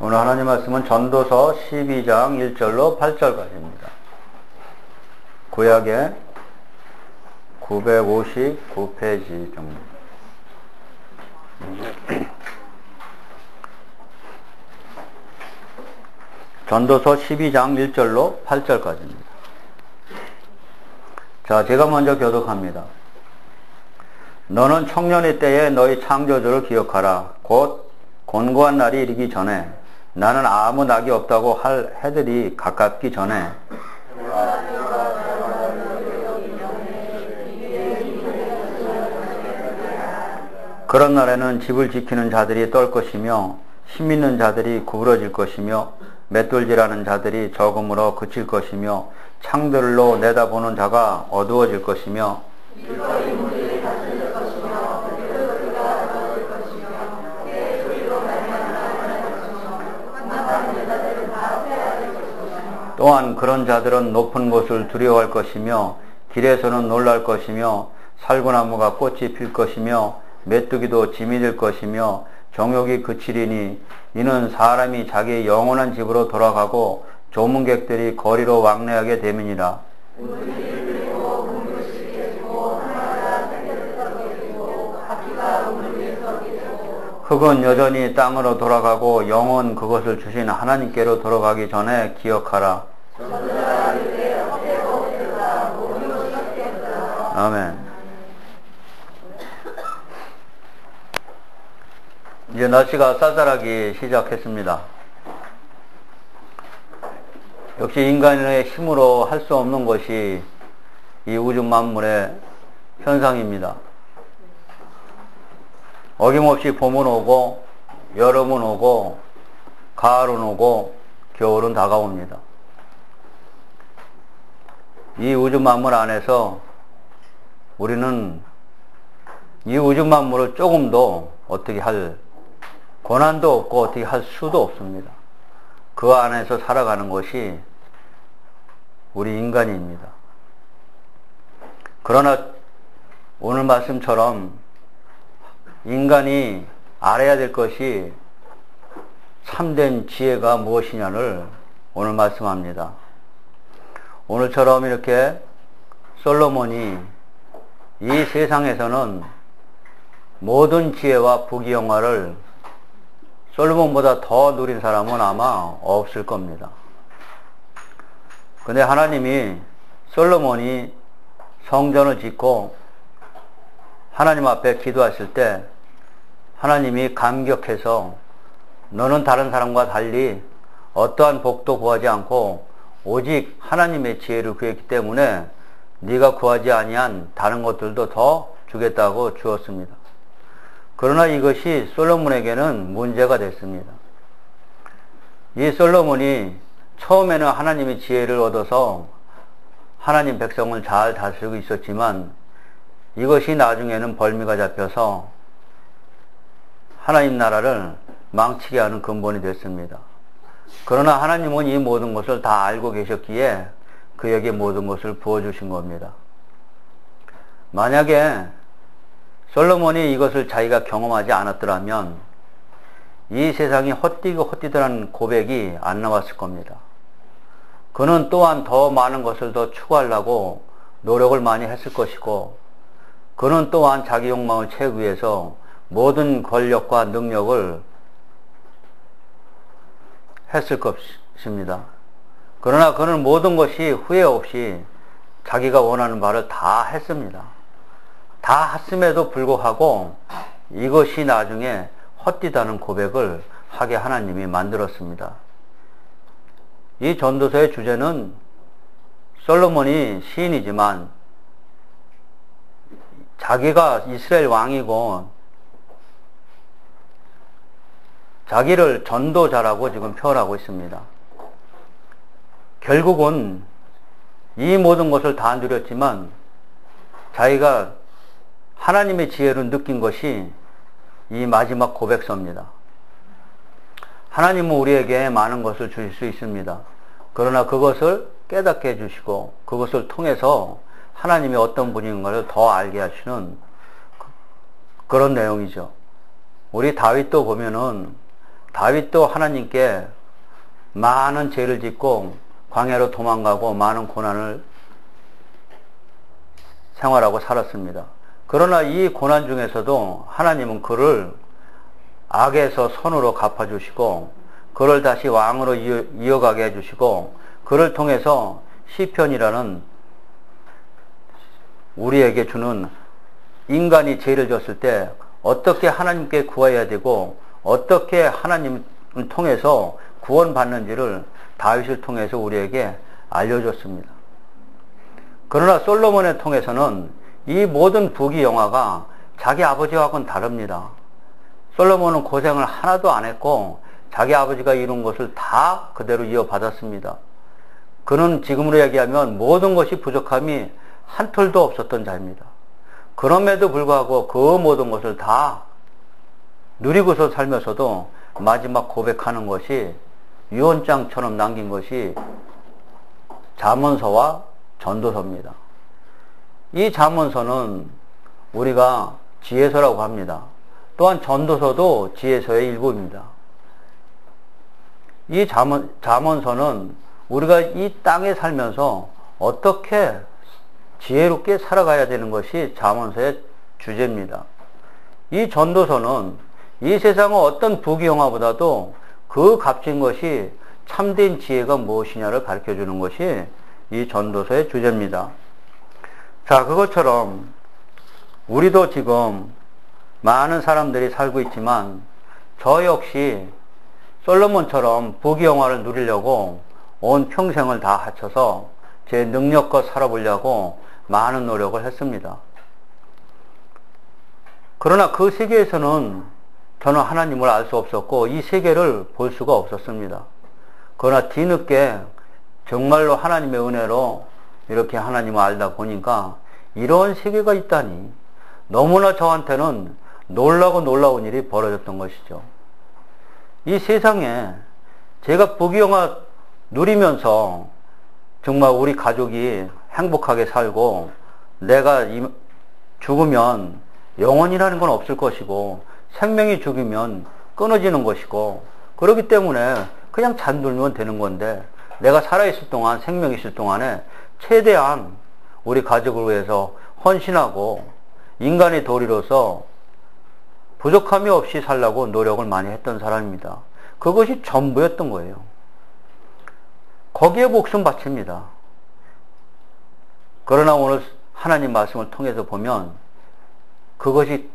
오늘 하나님 말씀은 전도서 12장 1절로 8절까지입니다. 구약의 959페이지 정도. 전도서 12장 1절로 8절까지입니다. 자, 제가 먼저 교독합니다. 너는 청년의 때에 너희 창조주를 기억하라. 곧 곤고한 날이 이르기 전에 나는 아무 낙이 없다고 할 해들이 가깝기 전에 그런 날에는 집을 지키는 자들이 떨 것이며 힘 있는 자들이 구부러질 것이며 맷돌질하는 자들이 적음으로 그칠 것이며 창들로 내다보는 자가 어두워질 것이며 또한 그런 자들은 높은 곳을 두려워할 것이며 길에서는 놀랄 것이며 살구나무가 꽃이 필 것이며 메뚜기도 짐이 될 것이며 정욕이 그치리니 이는 사람이 자기의 영원한 집으로 돌아가고 조문객들이 거리로 왕래하게 됨이니라. 흙은 여전히 땅으로 돌아가고 영은 그것을 주신 하나님께로 돌아가기 전에 기억하라. 아멘. 이제 날씨가 쌀쌀하기 시작했습니다. 역시 인간의 힘으로 할 수 없는 것이 이 우주 만물의 현상입니다. 어김없이 봄은 오고 여름은 오고 가을은 오고 겨울은 다가옵니다. 이 우주 만물 안에서 우리는 이 우주 만물을 조금도 어떻게 할 권한도 없고 어떻게 할 수도 없습니다. 그 안에서 살아가는 것이 우리 인간입니다. 그러나 오늘 말씀처럼 인간이 알아야 될 것이 참된 지혜가 무엇이냐를 오늘 말씀합니다. 오늘처럼 이렇게 솔로몬이 이 세상에서는 모든 지혜와 부귀영화를 솔로몬보다 더 누린 사람은 아마 없을 겁니다. 근데 하나님이 솔로몬이 성전을 짓고 하나님 앞에 기도하실 때 하나님이 감격해서 너는 다른 사람과 달리 어떠한 복도 구하지 않고 오직 하나님의 지혜를 구했기 때문에 네가 구하지 아니한 다른 것들도 더 주겠다고 주었습니다. 그러나 이것이 솔로몬에게는 문제가 됐습니다. 이 솔로몬이 처음에는 하나님의 지혜를 얻어서 하나님 백성을 잘 다스리고 있었지만 이것이 나중에는 벌미가 잡혀서 하나님 나라를 망치게 하는 근본이 됐습니다. 그러나 하나님은 이 모든 것을 다 알고 계셨기에 그에게 모든 것을 부어주신 겁니다. 만약에 솔로몬이 이것을 자기가 경험하지 않았더라면 이 세상이 헛디고 헛디더라는 고백이 안 나왔을 겁니다. 그는 또한 더 많은 것을 더 추구하려고 노력을 많이 했을 것이고 그는 또한 자기 욕망을 채우기 위해서 모든 권력과 능력을 했을 것입니다. 그러나 그는 모든 것이 후회 없이 자기가 원하는 바를 다 했습니다. 다 했음에도 불구하고 이것이 나중에 헛디다는 고백을 하게 하나님이 만들었습니다. 이 전도서의 주제는 솔로몬이 시인이지만 자기가 이스라엘 왕이고 자기를 전도자라고 지금 표현하고 있습니다. 결국은 이 모든 것을 다 누렸지만 자기가 하나님의 지혜를 느낀 것이 이 마지막 고백서입니다. 하나님은 우리에게 많은 것을 주실 수 있습니다. 그러나 그것을 깨닫게 해주시고 그것을 통해서 하나님이 어떤 분인가를 더 알게 하시는 그런 내용이죠. 우리 다윗도 보면은 다윗도 하나님께 많은 죄를 짓고 광야로 도망가고 많은 고난을 생활하고 살았습니다. 그러나 이 고난 중에서도 하나님은 그를 악에서 선으로 갚아주시고 그를 다시 왕으로 이어가게 해주시고 그를 통해서 시편이라는 우리에게 주는 인간이 죄를 졌을 때 어떻게 하나님께 구해야 되고 어떻게 하나님을 통해서 구원받는지를 다윗을 통해서 우리에게 알려줬습니다. 그러나 솔로몬을 통해서는 이 모든 부귀영화가 자기 아버지와는 다릅니다. 솔로몬은 고생을 하나도 안 했고 자기 아버지가 이룬 것을 다 그대로 이어받았습니다. 그는 지금으로 얘기하면 모든 것이 부족함이 한 톨도 없었던 자입니다. 그럼에도 불구하고 그 모든 것을 다 누리고서 살면서도 마지막 고백하는 것이 유언장처럼 남긴 것이 잠언서와 전도서입니다. 이 잠언서는 우리가 지혜서라고 합니다. 또한 전도서도 지혜서의 일부입니다. 이 잠언서는 우리가 이 땅에 살면서 어떻게 지혜롭게 살아가야 되는 것이 잠언서의 주제입니다. 이 전도서는 이 세상의 어떤 부귀영화보다도 그 값진 것이 참된 지혜가 무엇이냐를 가르쳐주는 것이 이 전도서의 주제입니다. 자, 그것처럼 우리도 지금 많은 사람들이 살고 있지만 저 역시 솔로몬처럼 부귀영화를 누리려고 온 평생을 다 합쳐서 제 능력껏 살아보려고 많은 노력을 했습니다. 그러나 그 세계에서는 저는 하나님을 알 수 없었고 이 세계를 볼 수가 없었습니다. 그러나 뒤늦게 정말로 하나님의 은혜로 이렇게 하나님을 알다 보니까 이런 세계가 있다니 너무나 저한테는 놀라고 놀라운 일이 벌어졌던 것이죠. 이 세상에 제가 부귀영화 누리면서 정말 우리 가족이 행복하게 살고 내가 죽으면 영원이라는 건 없을 것이고 생명이 죽으면 끊어지는 것이고 그렇기 때문에 그냥 잠들면 되는 건데 내가 살아있을 동안 생명이 있을 동안에 최대한 우리 가족을 위해서 헌신하고 인간의 도리로서 부족함이 없이 살려고 노력을 많이 했던 사람입니다. 그것이 전부였던 거예요. 거기에 목숨 바칩니다. 그러나 오늘 하나님 말씀을 통해서 보면 그것이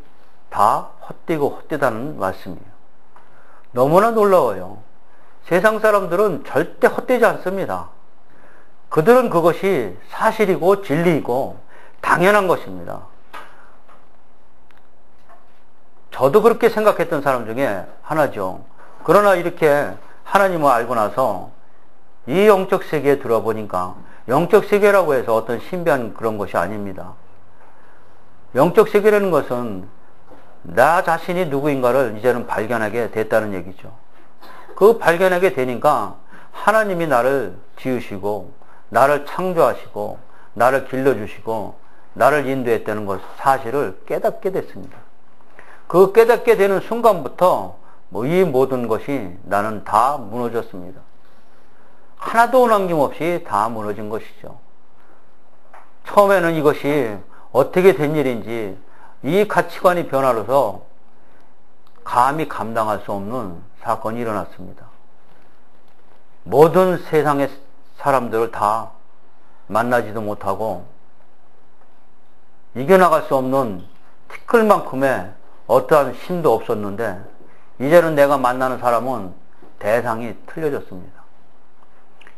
다 헛되고 헛되다는 말씀이에요. 너무나 놀라워요. 세상 사람들은 절대 헛되지 않습니다. 그들은 그것이 사실이고 진리이고 당연한 것입니다. 저도 그렇게 생각했던 사람 중에 하나죠. 그러나 이렇게 하나님을 알고 나서 이 영적 세계에 들어보니까 영적 세계라고 해서 어떤 신비한 그런 것이 아닙니다. 영적 세계라는 것은 나 자신이 누구인가를 이제는 발견하게 됐다는 얘기죠. 그 발견하게 되니까 하나님이 나를 지으시고 나를 창조하시고 나를 길러주시고 나를 인도했다는 것 사실을 깨닫게 됐습니다. 그 깨닫게 되는 순간부터 이 모든 것이 나는 다 무너졌습니다. 하나도 남김없이 다 무너진 것이죠. 처음에는 이것이 어떻게 된 일인지 이 가치관이 변화로서 감히 감당할 수 없는 사건이 일어났습니다. 모든 세상의 사람들을 다 만나지도 못하고 이겨나갈 수 없는 티끌만큼의 어떠한 힘도 없었는데 이제는 내가 만나는 사람은 대상이 틀려졌습니다.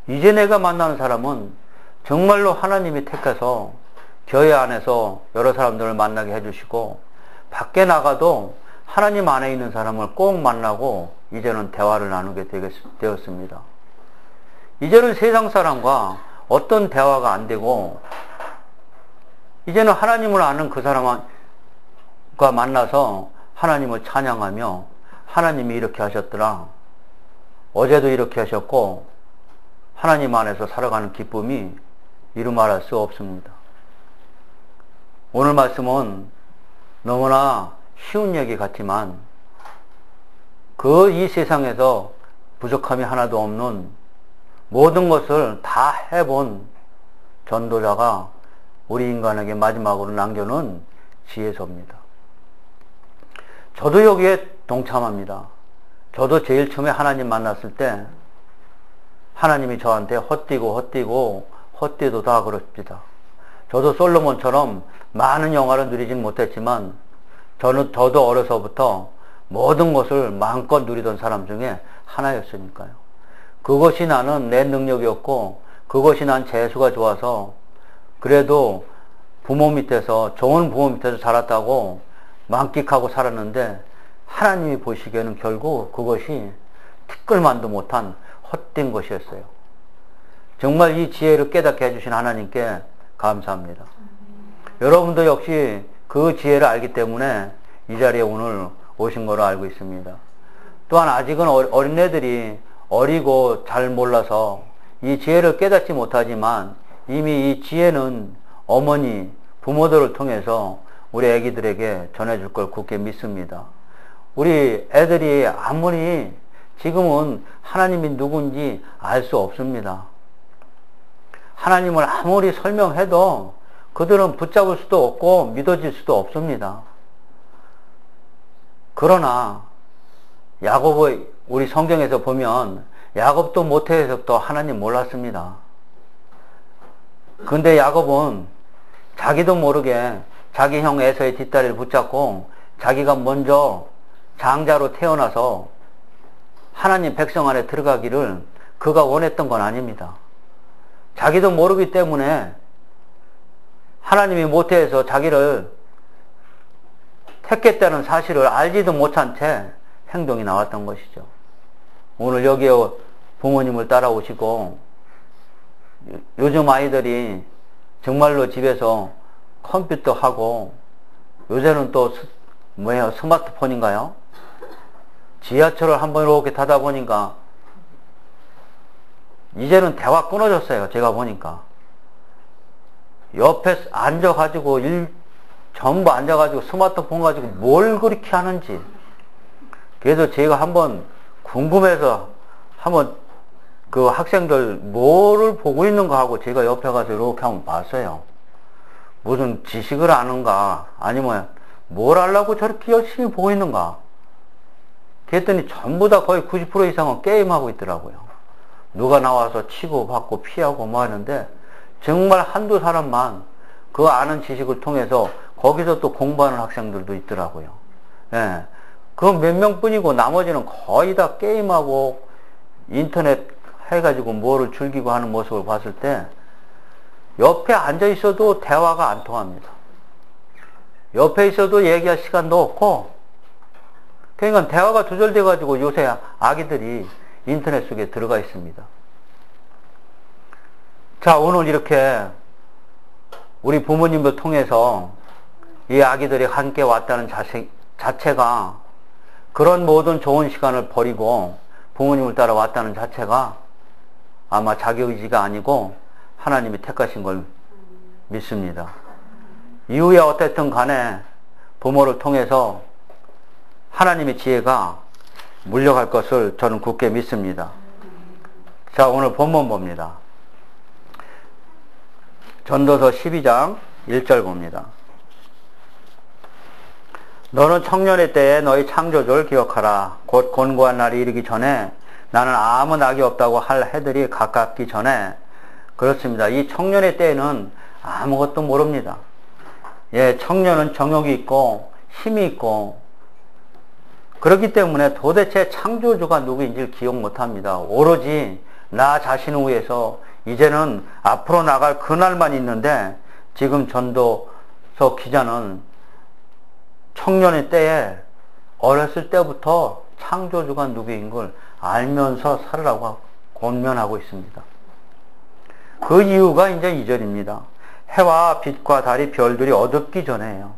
이제 내가 만나는 사람은 정말로 하나님이 택해서 교회 안에서 여러 사람들을 만나게 해주시고 밖에 나가도 하나님 안에 있는 사람을 꼭 만나고 이제는 대화를 나누게 되었습니다. 이제는 세상 사람과 어떤 대화가 안 되고 이제는 하나님을 아는 그 사람과 만나서 하나님을 찬양하며 하나님이 이렇게 하셨더라. 어제도 이렇게 하셨고 하나님 안에서 살아가는 기쁨이 이루 말할 수 없습니다. 오늘 말씀은 너무나 쉬운 얘기 같지만 그 이 세상에서 부족함이 하나도 없는 모든 것을 다 해본 전도자가 우리 인간에게 마지막으로 남겨놓은 지혜서입니다. 저도 여기에 동참합니다. 저도 제일 처음에 하나님 만났을 때 하나님이 저한테 헛되도 다 그럽니다. 저도 솔로몬처럼 많은 영화를 누리진 못했지만 저도 어려서부터 모든 것을 마음껏 누리던 사람 중에 하나였으니까요. 그것이 나는 내 능력이었고 그것이 난 재수가 좋아서 그래도 좋은 부모 밑에서 자랐다고 만끽하고 살았는데 하나님이 보시기에는 결국 그것이 티끌만도 못한 헛된 것이었어요. 정말 이 지혜를 깨닫게 해주신 하나님께 감사합니다. 여러분도 역시 그 지혜를 알기 때문에 이 자리에 오늘 오신 거로 알고 있습니다. 또한 아직은 어린애들이 어리고 잘 몰라서 이 지혜를 깨닫지 못하지만 이미 이 지혜는 어머니, 부모들을 통해서 우리 아기들에게 전해줄 걸 굳게 믿습니다. 우리 애들이 아무리 지금은 하나님이 누군지 알 수 없습니다. 하나님을 아무리 설명해도 그들은 붙잡을 수도 없고 믿어질 수도 없습니다. 그러나 야곱의 우리 성경에서 보면 야곱도 모태에서부터 하나님 몰랐습니다. 근데 야곱은 자기도 모르게 자기 형 에서의 뒷다리를 붙잡고 자기가 먼저 장자로 태어나서 하나님 백성 안에 들어가기를 그가 원했던 건 아닙니다. 자기도 모르기 때문에 하나님이 모태에서 자기를 택했다는 사실을 알지도 못한 채 행동이 나왔던 것이죠. 오늘 여기에 부모님을 따라오시고 요즘 아이들이 정말로 집에서 컴퓨터 하고 요새는 또 스마트폰인가요? 지하철을 한번 이렇게 타다 보니까 이제는 대화 끊어졌어요. 제가 보니까 옆에 앉아가지고 전부 앉아가지고 스마트폰 가지고 뭘 그렇게 하는지. 그래서 제가 한번 궁금해서 한번 그 학생들 뭐를 보고 있는가 하고 제가 옆에 가서 이렇게 한번 봤어요. 무슨 지식을 아는가 아니면 뭘 하려고 저렇게 열심히 보고 있는가. 그랬더니 전부 다 거의 90% 이상은 게임하고 있더라고요. 누가 나와서 치고 받고 피하고 뭐 하는데 정말 한두 사람만 그 아는 지식을 통해서 거기서 또 공부하는 학생들도 있더라고요. 예. 그 몇 명뿐이고 나머지는 거의 다 게임하고 인터넷 해가지고 뭐를 즐기고 하는 모습을 봤을 때 옆에 앉아 있어도 대화가 안 통합니다. 옆에 있어도 얘기할 시간도 없고 그러니까 대화가 두절돼 가지고 요새 아기들이 인터넷 속에 들어가 있습니다. 자, 오늘 이렇게 우리 부모님을 통해서 이 아기들이 함께 왔다는 자체가 그런 모든 좋은 시간을 버리고 부모님을 따라 왔다는 자체가 아마 자기 의지가 아니고 하나님이 택하신 걸 믿습니다. 이후에 어쨌든 간에 부모를 통해서 하나님의 지혜가 물려갈 것을 저는 굳게 믿습니다. 자, 오늘 본문 봅니다. 전도서 12장 1절 봅니다. 너는 청년의 때에 너희 창조주를 기억하라. 곧 곤고한 날이 이르기 전에 나는 아무 낙이 없다고 할 해들이 가깝기 전에. 그렇습니다. 이 청년의 때에는 아무것도 모릅니다. 예, 청년은 정욕이 있고 힘이 있고 그렇기 때문에 도대체 창조주가 누구인지를 기억 못합니다. 오로지 나 자신을 위해서 이제는 앞으로 나갈 그날만 있는데 지금 전도서 기자는 청년의 때에 어렸을 때부터 창조주가 누구인 걸 알면서 살으라고 권면하고 있습니다. 그 이유가 이제 2절입니다. 해와 빛과 달이 별들이 어둡기 전에요.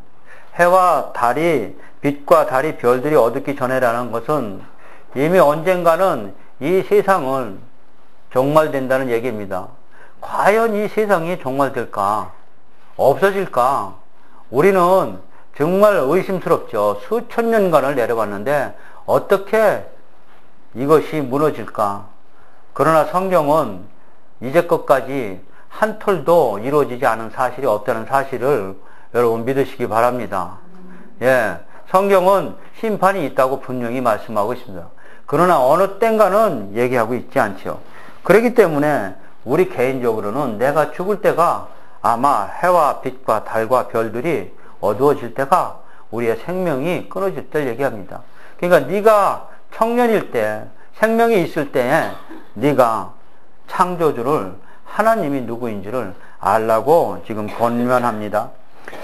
해와 달이 빛과 달이 별들이 어둡기 전에라는 것은 이미 언젠가는 이 세상은 종말된다는 얘기입니다. 과연 이 세상이 종말될까? 없어질까? 우리는 정말 의심스럽죠. 수천 년간을 내려봤는데 어떻게 이것이 무너질까? 그러나 성경은 이제껏까지 한 톨도 이루어지지 않은 사실이 없다는 사실을 여러분 믿으시기 바랍니다. 예, 성경은 심판이 있다고 분명히 말씀하고 있습니다. 그러나 어느 땐가는 얘기하고 있지 않죠. 그렇기 때문에 우리 개인적으로는 내가 죽을 때가 아마 해와 빛과 달과 별들이 어두워질 때가 우리의 생명이 끊어질 때를 얘기합니다. 그러니까 네가 청년일 때, 생명이 있을 때에 네가 창조주를 하나님이 누구인지를 알라고 지금 권면합니다.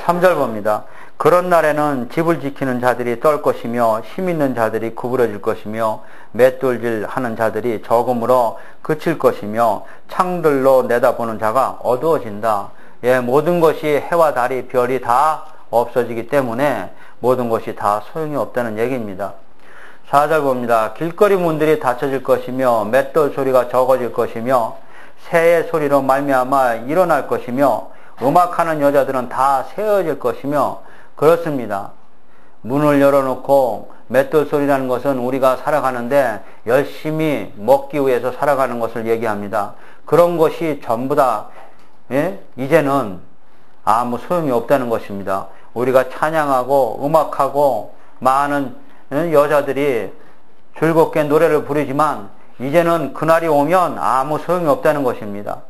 3절 봅니다. 그런 날에는 집을 지키는 자들이 떨 것이며 힘 있는 자들이 구부러질 것이며 맷돌질 하는 자들이 적음으로 그칠 것이며 창들로 내다보는 자가 어두워진다. 예, 모든 것이 해와 달이 별이 다 없어지기 때문에 모든 것이 다 소용이 없다는 얘기입니다. 4절 봅니다. 길거리 문들이 닫혀질 것이며 맷돌 소리가 적어질 것이며 새의 소리로 말미암아 일어날 것이며 음악하는 여자들은 다 세어질 것이며 그렇습니다. 문을 열어놓고 맷돌 소리라는 것은 우리가 살아가는데 열심히 먹기 위해서 살아가는 것을 얘기합니다. 그런 것이 전부 다 이제는 아무 소용이 없다는 것입니다. 우리가 찬양하고 음악하고 많은 여자들이 즐겁게 노래를 부르지만 이제는 그날이 오면 아무 소용이 없다는 것입니다.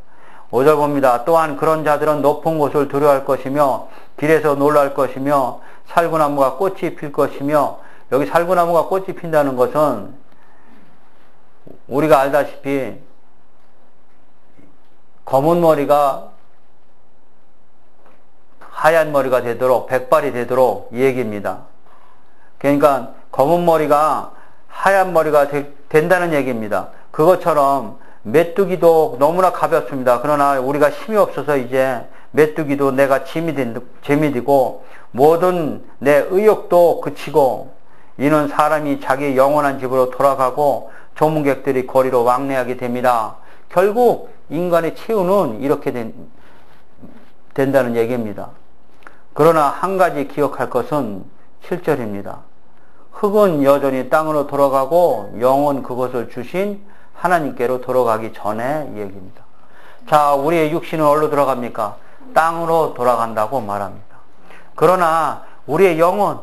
5절 봅니다. 또한 그런 자들은 높은 곳을 두려워할 것이며 길에서 놀랄 것이며 살구나무가 꽃이 필 것이며, 여기 살구나무가 꽃이 핀다는 것은 우리가 알다시피 검은 머리가 하얀 머리가 되도록, 백발이 되도록 이 얘기입니다. 그러니까 검은 머리가 하얀 머리가 된다는 얘기입니다. 그것처럼 메뚜기도 너무나 가볍습니다. 그러나 우리가 힘이 없어서 이제 메뚜기도 내가 짐이 되고 모든 내 의욕도 그치고, 이는 사람이 자기 영원한 집으로 돌아가고 조문객들이 거리로 왕래하게 됩니다. 결국 인간의 최후는 이렇게 된다는 얘기입니다. 그러나 한 가지 기억할 것은 7절입니다. 흙은 여전히 땅으로 돌아가고 영은 그것을 주신 하나님께로 돌아가기 전에 이 얘기입니다. 자, 우리의 육신은 어디로 돌아갑니까? 땅으로 돌아간다고 말합니다. 그러나 우리의 영은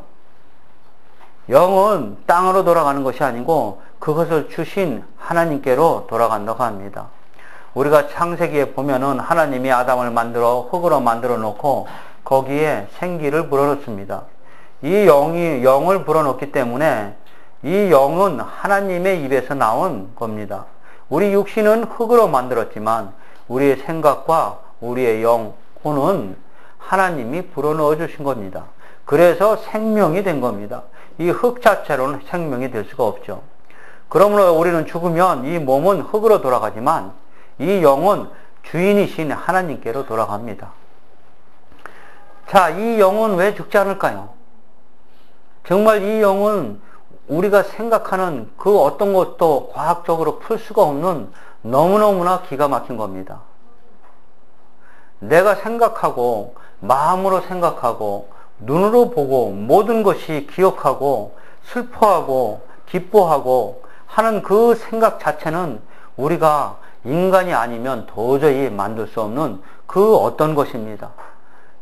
땅으로 돌아가는 것이 아니고 그것을 주신 하나님께로 돌아간다고 합니다. 우리가 창세기에 보면은 하나님이 아담을 만들어 흙으로 만들어 놓고 거기에 생기를 불어넣습니다. 이 영을 불어넣기 때문에 이 영은 하나님의 입에서 나온 겁니다. 우리 육신은 흙으로 만들었지만 우리의 생각과 우리의 영혼은 하나님이 불어넣어 주신 겁니다. 그래서 생명이 된 겁니다. 이 흙 자체로는 생명이 될 수가 없죠. 그러므로 우리는 죽으면 이 몸은 흙으로 돌아가지만 이 영은 주인이신 하나님께로 돌아갑니다. 자, 이 영은 왜 죽지 않을까요? 정말 이 영은 우리가 생각하는 그 어떤 것도 과학적으로 풀 수가 없는 너무너무나 기가 막힌 겁니다. 내가 생각하고 마음으로 생각하고 눈으로 보고 모든 것이 기억하고 슬퍼하고 기뻐하고 하는 그 생각 자체는 우리가 인간이 아니면 도저히 만들 수 없는 그 어떤 것입니다.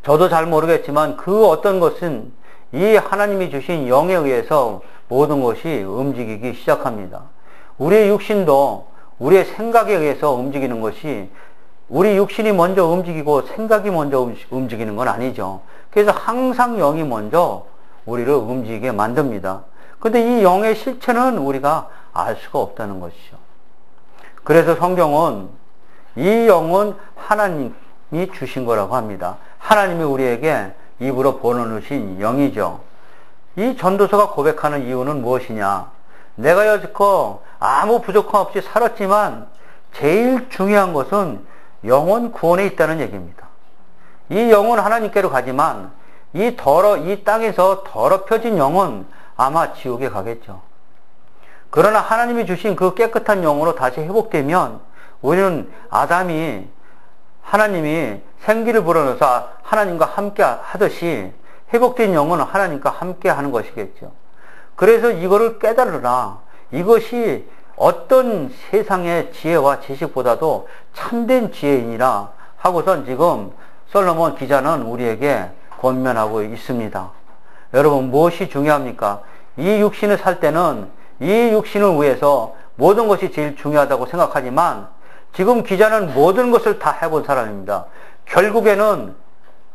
저도 잘 모르겠지만 그 어떤 것은 이 하나님이 주신 영에 의해서 모든 것이 움직이기 시작합니다. 우리의 육신도 우리의 생각에 의해서 움직이는 것이, 우리 육신이 먼저 움직이고 생각이 먼저 움직이는 건 아니죠. 그래서 항상 영이 먼저 우리를 움직이게 만듭니다. 그런데 이 영의 실체는 우리가 알 수가 없다는 것이죠. 그래서 성경은 이 영은 하나님이 주신 거라고 합니다. 하나님이 우리에게 입으로 보내주신 영이죠. 이 전도서가 고백하는 이유는 무엇이냐? 내가 여지껏 아무 부족함 없이 살았지만 제일 중요한 것은 영혼 구원에 있다는 얘기입니다. 이 영은 하나님께로 가지만 이 땅에서 더럽혀진 영은 아마 지옥에 가겠죠. 그러나 하나님이 주신 그 깨끗한 영으로 다시 회복되면 우리는 하나님이 생기를 불어넣어서 하나님과 함께 하듯이 회복된 영은 하나님과 함께 하는 것이겠죠. 그래서 이거를 깨달으라. 이것이 어떤 세상의 지혜와 지식보다도 참된 지혜이니라 하고선 지금 솔로몬 기자는 우리에게 권면하고 있습니다. 여러분, 무엇이 중요합니까? 이 육신을 살 때는 이 육신을 위해서 모든 것이 제일 중요하다고 생각하지만 지금 기자는 모든 것을 다 해본 사람입니다. 결국에는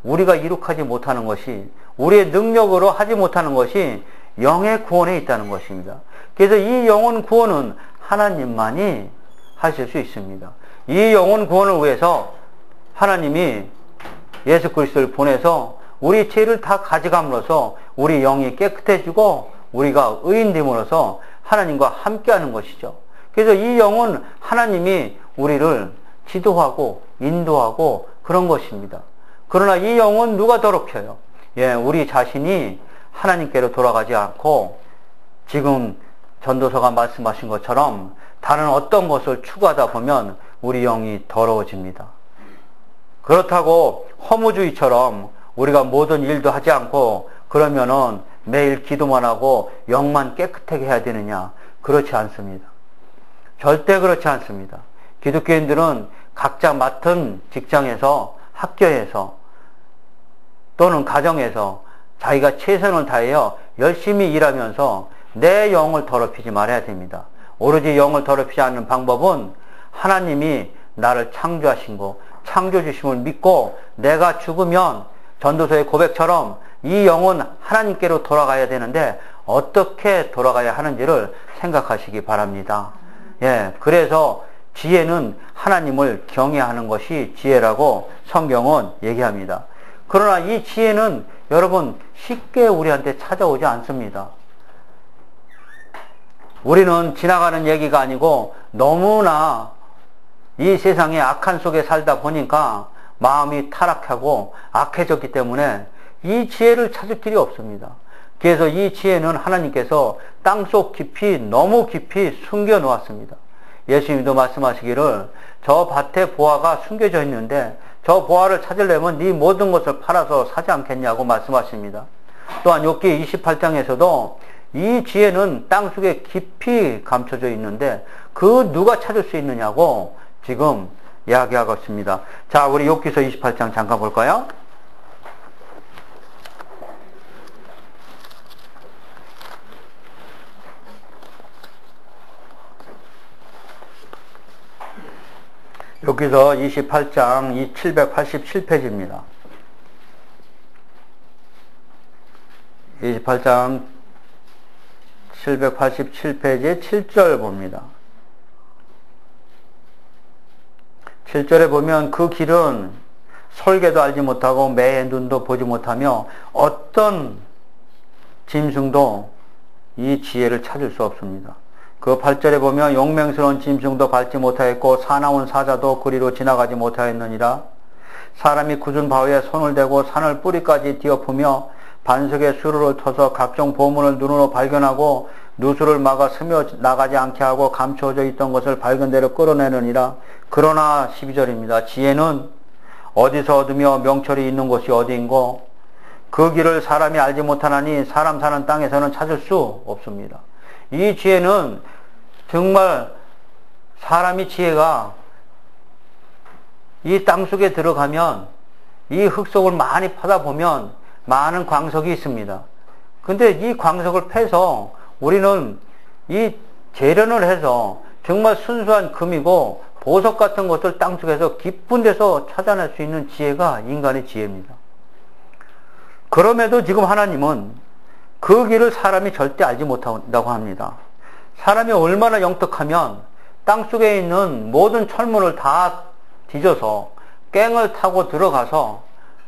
우리가 이룩하지 못하는 것이, 우리의 능력으로 하지 못하는 것이 영의 구원에 있다는 것입니다. 그래서 이 영혼 구원은 하나님만이 하실 수 있습니다. 이 영혼 구원을 위해서 하나님이 예수 그리스도를 보내서 우리 죄를 다 가져감으로써 우리 영이 깨끗해지고 우리가 의인됨으로써 하나님과 함께하는 것이죠. 그래서 이 영은 하나님이 우리를 지도하고 인도하고 그런 것입니다. 그러나 이 영은 누가 더럽혀요? 우리 자신이 하나님께로 돌아가지 않고 지금 전도서가 말씀하신 것처럼 다른 어떤 것을 추구하다 보면 우리 영이 더러워집니다. 그렇다고 허무주의처럼 우리가 모든 일도 하지 않고 그러면은 매일 기도만 하고 영만 깨끗하게 해야 되느냐? 그렇지 않습니다. 절대 그렇지 않습니다. 기독교인들은 각자 맡은 직장에서, 학교에서 또는 가정에서 자기가 최선을 다하여 열심히 일하면서 내 영을 더럽히지 말아야 됩니다. 오로지 영을 더럽히지 않는 방법은 하나님이 나를 창조하신 거, 창조주심을 믿고 내가 죽으면 전도서의 고백처럼 이 영은 하나님께로 돌아가야 되는데 어떻게 돌아가야 하는지를 생각하시기 바랍니다. 그래서 지혜는 하나님을 경외하는 것이 지혜라고 성경은 얘기합니다. 그러나 이 지혜는 여러분 쉽게 우리한테 찾아오지 않습니다. 우리는 지나가는 얘기가 아니고 너무나 이 세상의 악한 속에 살다 보니까 마음이 타락하고 악해졌기 때문에 이 지혜를 찾을 길이 없습니다. 그래서 이 지혜는 하나님께서 땅속 깊이, 너무 깊이 숨겨 놓았습니다. 예수님도 말씀하시기를 저 밭에 보화가 숨겨져 있는데 저 보화를 찾으려면 네 모든 것을 팔아서 사지 않겠냐고 말씀하십니다. 또한 욥기 28장에서도 이 지혜는 땅속에 깊이 감춰져 있는데 그 누가 찾을 수 있느냐고 지금 이야기하고 있습니다. 자, 우리 욥기서 28장 잠깐 볼까요? 욥기서 28장 787페이지입니다. 28장 787페이지에 7절 봅니다. 7절에 보면 그 길은 설계도 알지 못하고 매의 눈도 보지 못하며 어떤 짐승도 이 지혜를 찾을 수 없습니다. 그 8절에 보면 용맹스러운 짐승도 밟지 못하였고 사나운 사자도 그리로 지나가지 못하였느니라. 사람이 굳은 바위에 손을 대고 산을 뿌리까지 뒤엎으며 반석에 수루를 터서 각종 보물을 눈으로 발견하고 누수를 막아 스며 나가지 않게 하고 감추어져 있던 것을 밝은 대로 끌어내느니라. 그러나 12절입니다. 지혜는 어디서 얻으며 명철이 있는 곳이 어디인고 그 길을 사람이 알지 못하나니 사람 사는 땅에서는 찾을 수 없습니다. 이 지혜는 정말 사람이 지혜가 이 땅속에 들어가면 이 흙속을 많이 파다 보면 많은 광석이 있습니다. 근데 이 광석을 패서 우리는 이 재련을 해서 정말 순수한 금이고 보석 같은 것을 땅속에서 깊은 데서 찾아낼 수 있는 지혜가 인간의 지혜입니다. 그럼에도 지금 하나님은 그 길을 사람이 절대 알지 못한다고 합니다. 사람이 얼마나 영특하면 땅속에 있는 모든 철문을 다 뒤져서 깽을 타고 들어가서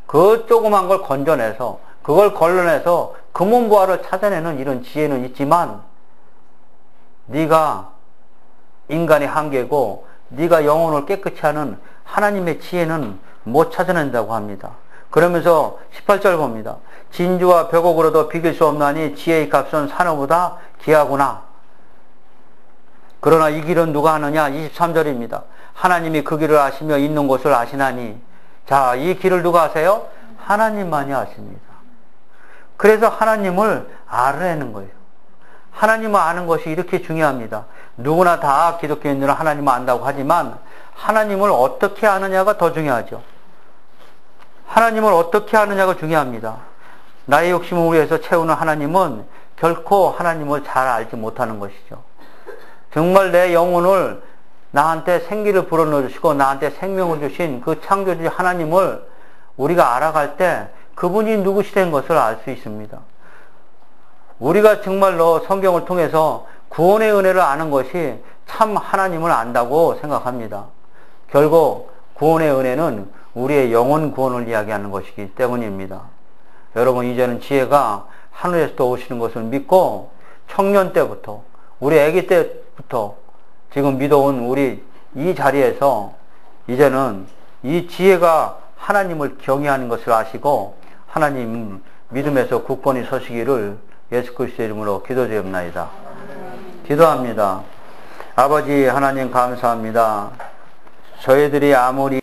그 조그만 걸 건져내서 그걸 걸러내서 금은보화를 찾아내는 이런 지혜는 있지만 네가 인간의 한계고 네가 영혼을 깨끗이 하는 하나님의 지혜는 못 찾아낸다고 합니다. 그러면서 18절 봅니다. 진주와 벽옥으로도 비길 수 없나니 지혜의 값은 산업보다 귀하구나. 그러나 이 길은 누가 하느냐? 23절입니다. 하나님이 그 길을 아시며 있는 곳을 아시나니. 자, 이 길을 누가 아세요? 하나님만이 아십니다. 그래서 하나님을 알아내는 거예요. 하나님을 아는 것이 이렇게 중요합니다. 누구나 다 기독교인들은 하나님을 안다고 하지만 하나님을 어떻게 아느냐가 더 중요하죠. 하나님을 어떻게 아느냐가 중요합니다. 나의 욕심을 위해서 채우는 하나님은 결코 하나님을 잘 알지 못하는 것이죠. 정말 내 영혼을 나한테 생기를 불어넣어 주시고 나한테 생명을 주신 그 창조주 하나님을 우리가 알아갈 때 그분이 누구시된 것을 알 수 있습니다. 우리가 정말로 성경을 통해서 구원의 은혜를 아는 것이 참 하나님을 안다고 생각합니다. 결국 구원의 은혜는 우리의 영혼 구원을 이야기하는 것이기 때문입니다. 여러분, 이제는 지혜가 하늘에서 오시는 것을 믿고 청년 때부터 우리 아기 때부터 지금 믿어온 우리 이 자리에서 이제는 이 지혜가 하나님을 경외하는 것을 아시고 하나님 믿음에서 굳건히 서시기를 예수 그리스도의 이름으로 기도드립니다. 기도합니다. 아버지 하나님 감사합니다. 저희들이 아무리